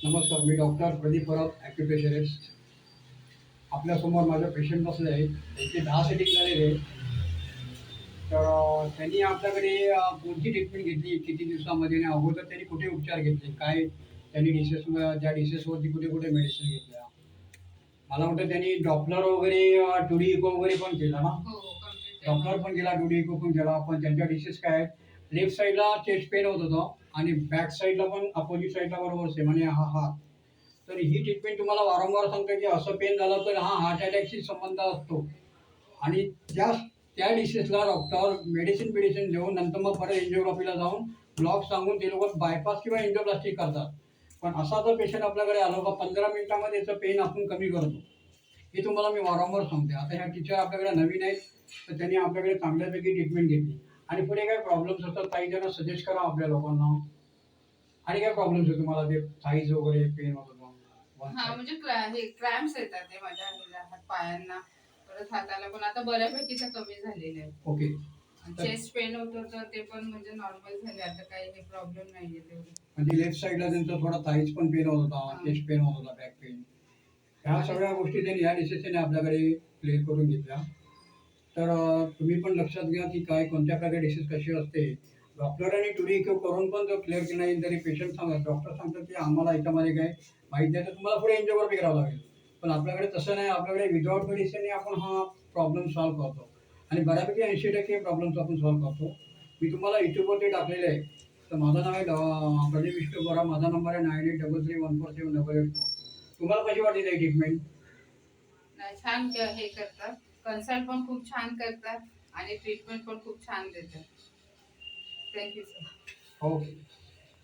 नमस्कार, मी डॉक्टर प्रदीप परब, ॲक्युपेशरिस्ट. आपल्यासमोर माझे पेशंट बसले आहेत. त्यांचे 10 सेटिंग झालेले आहे. तर त्यांनी आपल्याकडे कोणती ट्रीटमेंट घेतली, किती दिवसामध्ये आणि अगोदर त्यांनी कुठे उपचार घेतले, काय त्यांनी त्या डिसेसवरती कुठे-कुठे मेडिसिन घेतल्या. मला वाटतं त्यांनी डॉपलर वगैरे, 2D इको वगैरे पण केला ना? हो, कंप्लीट डॉपलर पण केला, 2D इको पण केला. पण त्यांच्या डिसेस काय आहेत, लेफ्ट साइडला चेस्ट पेन होत होतं आणि बॅक साइडला पण अपोझिट साइडला बरोबर सेम आणि हा हात. तर ही ट्रीटमेंट तुम्हाला वारंवार सांगतो की असं पेन झालं तर हा हार्ट अटॅकशी संबंध असतो आणि त्या त्या डिसीजला डॉक्टर मेडिसिन देऊन नंतर मग परत एन्जिओग्राफीला जाऊन ब्लॉक सांगून ते लोक बायपास किंवा एन्जिओप्लास्टिक करतात. पण असा जर पेशंट आपल्याकडे आलो का 15 मिनिटामध्ये याचं पेन आपण कमी करतो. हे तुम्हाला मी वारंवार सांगते. आता ह्या टीचर आपल्याकडे नवीन आहेत, तर त्यांनी आपल्याकडे चांगल्यापैकी ट्रीटमेंट घेतली. आणि पुढे काय प्रॉब्लेम्स होतात काही जण सजेस्ट करा आपल्या लोकांना. आणि काय प्रॉब्लेम्स आहे तुम्हाला ते थाईज वगैरे पेन होत वन हा साइड? म्हणजे हे क्रॅम्प्स येतात ते माझ्या पायांना, परत हाताला पण आता बऱ्यापैकी ते कमी झालेले आहे. ओके. चेस्ट पेन होत होतं ते पण म्हणजे नॉर्मल झाले, आता काही हे प्रॉब्लेम नाहीये तेवढे. म्हणजे लेफ्ट साइडला त्यांचा थोडा थाईज पण पेन होत होता, हा. चेस्ट पेन होत होता, बॅक पेन. ह्या सगळ्या गोष्टी त्यांनी ह्या डिसिजनने आपल्याकडे क्लिअर करून घेतल्या. तर तुम्ही पण लक्षात घ्या की काय कोणत्या प्रकारे डिसीज कशी असते. डॉक्टरांनी टुडी करून पण जर क्लिअर केलं नाही तरी पेशंट सांगतात, डॉक्टर सांगतात की आम्हाला याच्यामध्ये काय माहीत नाही, तर तुम्हाला पुढे एन्जिओग्राफी करावं लागेल. पण आपल्याकडे तसं नाही, आपल्याकडे विदाउट मेडिसिनने आपण हा प्रॉब्लेम सॉल्व्ह करतो आणि बऱ्यापैकी 80% प्रॉब्लेम्स आपण सॉल्व्ह करतो. मी तुम्हाला यूट्यूबवरती टाकलेले आहे. तर माझं नाव आहे प्रदीप विष्णू गोरा. माझा नंबर आहे 9833147884. तुम्हाला कशी वाटली ही ट्रीटमेंट? नाही, छान हे करतात, कन्सल्ट पण खूप छान करतात आणि ट्रीटमेंट पण खूप छान देतात. Thank you sir. ओके.